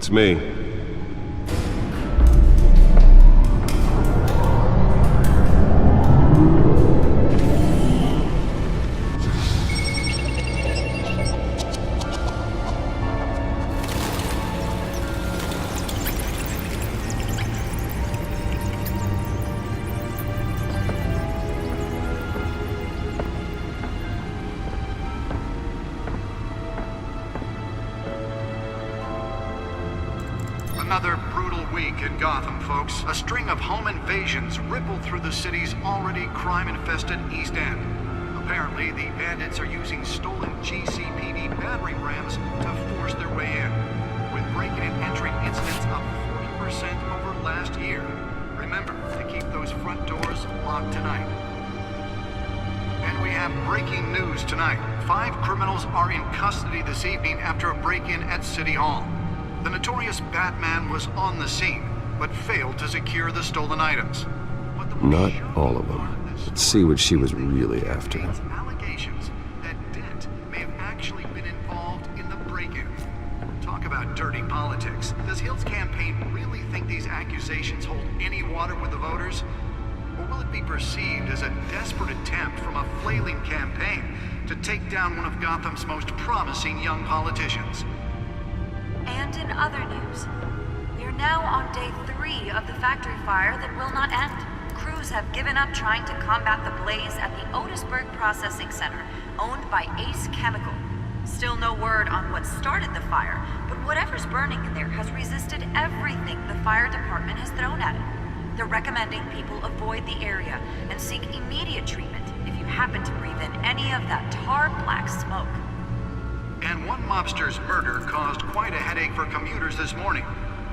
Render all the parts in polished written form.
It's me. Another brutal week in Gotham, folks. A string of home invasions rippled through the city's already crime-infested East End. Apparently, the bandits are using stolen GCPD battering rams to force their way in, with breaking and entering incidents up 40% over last year. Remember to keep those front doors locked tonight. And we have breaking news tonight. 5 criminals are in custody this evening after a break-in at City Hall. The notorious Batman was on the scene, but failed to secure the stolen items. Not all of them. Let's see what she was really after. Allegations that Dent may have actually been involved in the break-in. Talk about dirty politics. Does Hill's campaign really think these accusations hold any water with the voters? Or will it be perceived as a desperate attempt from a flailing campaign to take down one of Gotham's most promising young politicians? And in other news, we are now on day 3 of the factory fire that will not end. Crews have given up trying to combat the blaze at the Otisburg Processing Center, owned by Ace Chemical. Still no word on what started the fire, but whatever's burning in there has resisted everything the fire department has thrown at it. They're recommending people avoid the area and seek immediate treatment if you happen to breathe in any of that tar black smoke. And one mobster's murder caused quite a headache for commuters this morning.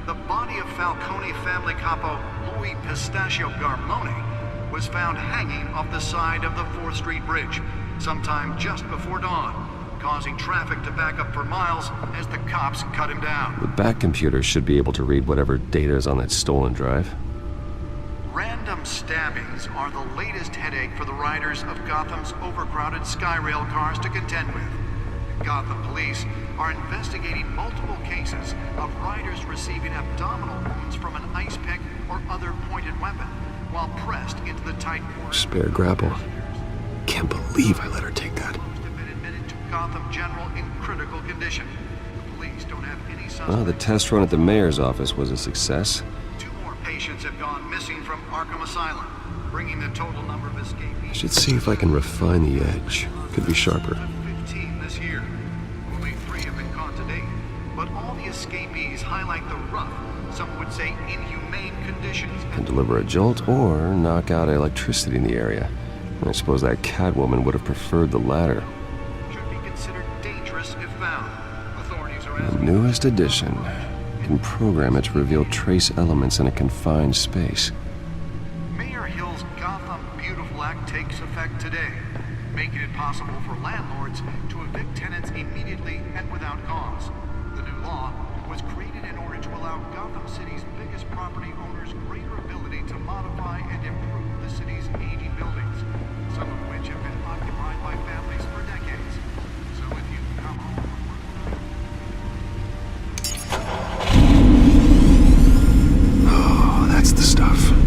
The body of Falcone family capo Louis Pistachio Garmone was found hanging off the side of the 4th Street Bridge sometime just before dawn, causing traffic to back up for miles as the cops cut him down. The back computer should be able to read whatever data is on that stolen drive. Random stabbings are the latest headache for the riders of Gotham's overcrowded Skyrail cars to contend with. Gotham police are investigating multiple cases of riders receiving abdominal wounds from an ice pick or other pointed weapon while pressed into the tight quarters. Spare grapple. Can't believe I let her take that. Most have been admitted to Gotham General in critical condition. The police don't have any suspects. Well, the test run at the mayor's office was a success. 2 more patients have gone missing from Arkham Asylum, bringing the total number of escapees. I should see if I can refine the edge. Could be sharper. 15 this year. Only 3 have been caught to date, but all the escapees highlight the rough, some would say inhumane conditions. Can deliver a jolt or knock out electricity in the area. I suppose that Catwoman would have preferred the latter. Should be considered dangerous if found. Authorities are The asking. newest edition can program it to reveal trace elements in a confined space. Mayor Hill's Gotham Beautiful Act takes effect today, making it possible for landlords to evict tenants immediately and without cause. The new law was created in order to allow Gotham City's biggest property owners greater ability to modify and improve the city's aging buildings, some of which have been occupied by families for decades. So if you come home Oh, that's the stuff. And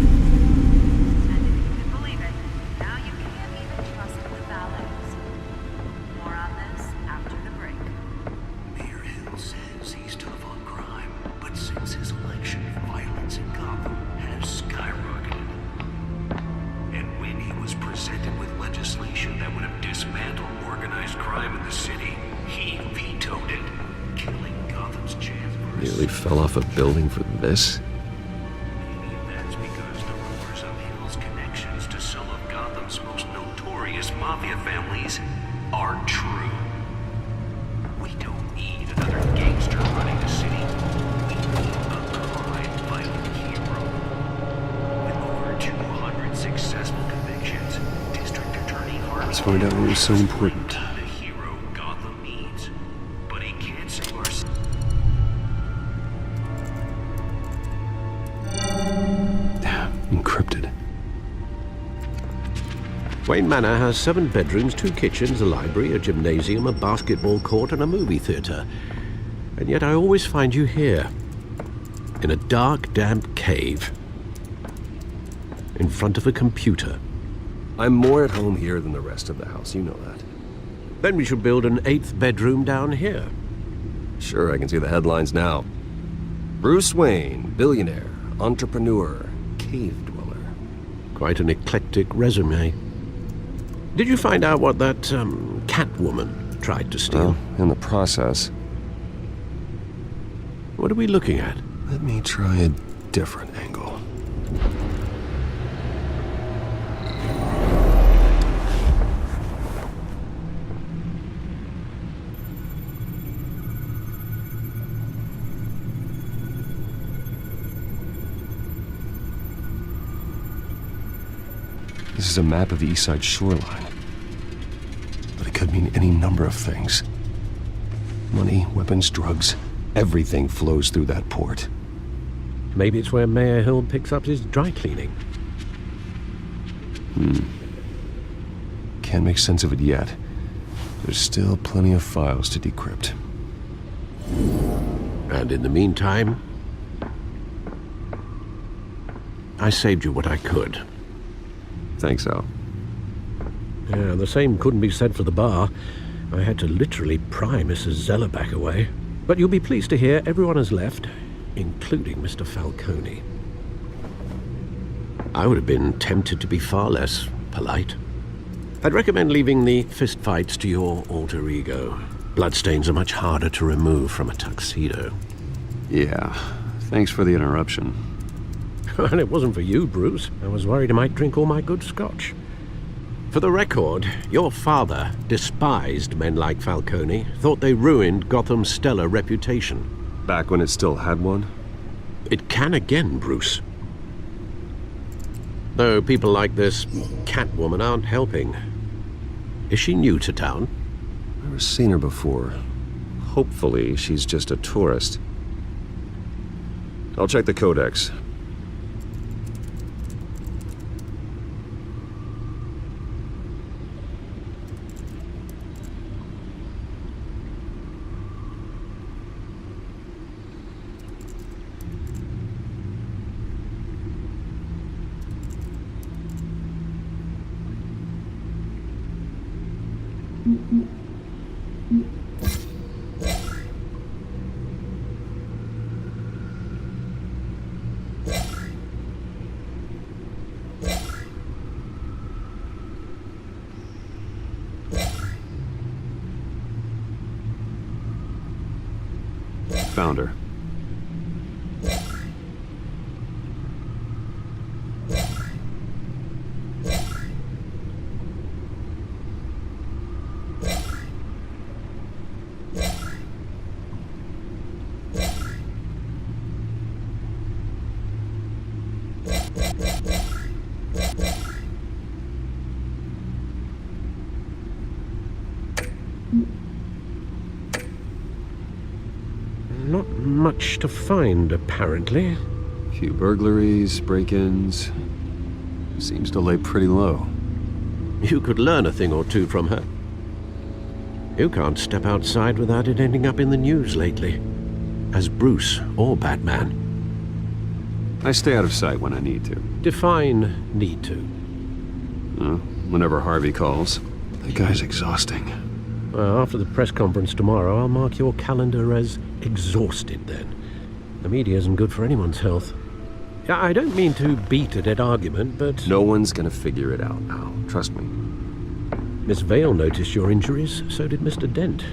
if you can believe it, now you can't even trust the valets. More on this after the break. Mayor Hill says he's tough on crime, but since his election, violence in Gotham has skyrocketed. And when he was presented with legislation that would have dismantled organized crime in the city, he vetoed it, killing Gotham's chance for a Nearly fell off a building for this? Maybe that's because the rumors of Hill's connections to some of Gotham's most notorious mafia families are true. We don't need another gangster running the city. We need a crime-fighting hero. With over 200 successful convictions, District Attorney Harvey Let's find out what was so important. the hero Gotham needs. But he can't save our city. Encrypted. Wayne Manor has 7 bedrooms, 2 kitchens, a library, a gymnasium, a basketball court, and a movie theatre. And yet I always find you here, in a dark, damp cave, in front of a computer. I'm more at home here than the rest of the house, you know that. Then we should build an 8th bedroom down here. Sure, I can see the headlines now. Bruce Wayne, billionaire, entrepreneur, cave dweller. Quite an eclectic resume. Did you find out what that, Catwoman tried to steal? Well, in the process. What are we looking at? Let me try a different angle. This is a map of the East Side shoreline. But it could mean any number of things. Money, weapons, drugs, everything flows through that port. Maybe it's where Mayor Hill picks up his dry cleaning. Can't make sense of it yet. There's still plenty of files to decrypt. And in the meantime, I saved you what I could. Thanks, Al. Yeah, the same couldn't be said for the bar. I had to literally pry Mrs. Zellerback away. But you'll be pleased to hear everyone has left, including Mr. Falcone. I would have been tempted to be far less polite. I'd recommend leaving the fistfights to your alter ego. Bloodstains are much harder to remove from a tuxedo. Yeah, thanks for the interruption. And it wasn't for you, Bruce. I was worried I might drink all my good scotch. For the record, your father despised men like Falcone, thought they ruined Gotham's stellar reputation. Back when it still had one? It can again, Bruce. Though people like this Catwoman aren't helping. Is she new to town? Never seen her before. Hopefully, she's just a tourist. I'll check the codex. Found her. Not much to find, apparently. Few burglaries, break-ins. Seems to lay pretty low. You could learn a thing or two from her. You can't step outside without it ending up in the news lately. As Bruce or Batman. I stay out of sight when I need to. Define need to. Whenever Harvey calls. That guy's exhausting. Well, after the press conference tomorrow, I'll mark your calendar as exhausted then. The media isn't good for anyone's health. Yeah, I don't mean to beat a dead argument, but... No one's gonna figure it out now. Trust me. Miss Vale noticed your injuries, so did Mr. Dent.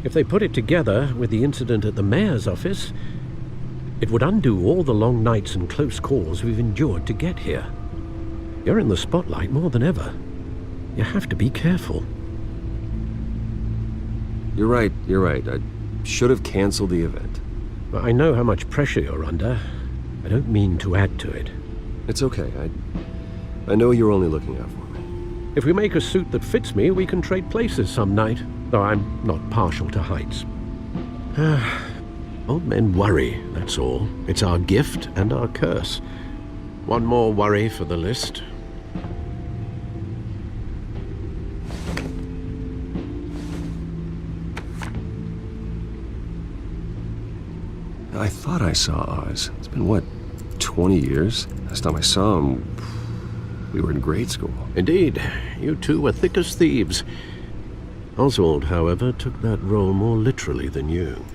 If they put it together with the incident at the mayor's office, it would undo all the long nights and close calls we've endured to get here. You're in the spotlight more than ever. You have to be careful. You're right. I should have canceled the event. Well, I know how much pressure you're under. I don't mean to add to it. It's okay. I know you're only looking out for me. If we make a suit that fits me, we can trade places some night. Though I'm not partial to heights. Old men worry, that's all. It's our gift and our curse. One more worry for the list. I thought I saw Oz. It's been, what, 20 years? Last time I saw him, we were in grade school. Indeed, you two were thick as thieves. Oswald, however, took that role more literally than you.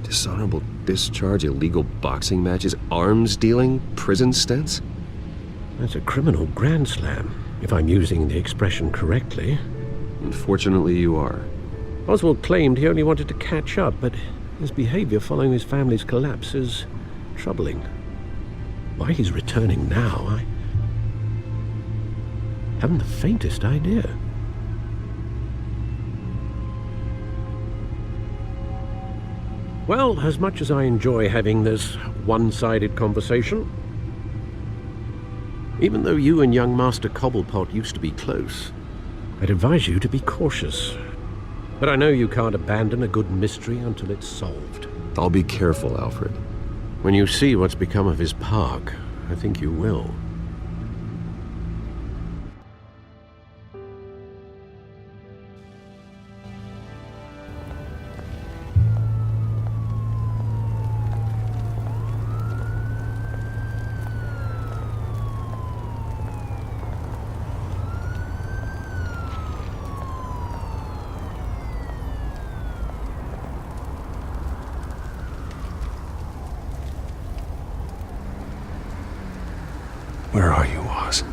Dishonorable discharge, illegal boxing matches, arms dealing, prison stints? That's a criminal grand slam, if I'm using the expression correctly. Unfortunately, you are. Oswald claimed he only wanted to catch up, but his behavior following his family's collapse is troubling. Why he's returning now, I haven't the faintest idea. Well, as much as I enjoy having this one-sided conversation, even though you and young Master Cobblepot used to be close, I'd advise you to be cautious. But I know you can't abandon a good mystery until it's solved. I'll be careful, Alfred. When you see what's become of his park, I think you will. Where are you, Oz?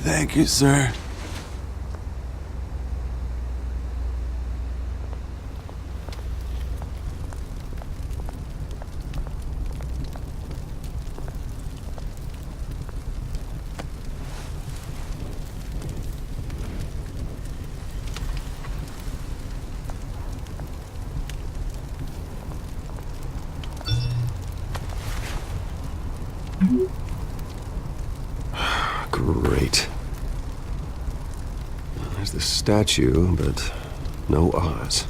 Thank you, sir. Great. There's the statue, but no Oz.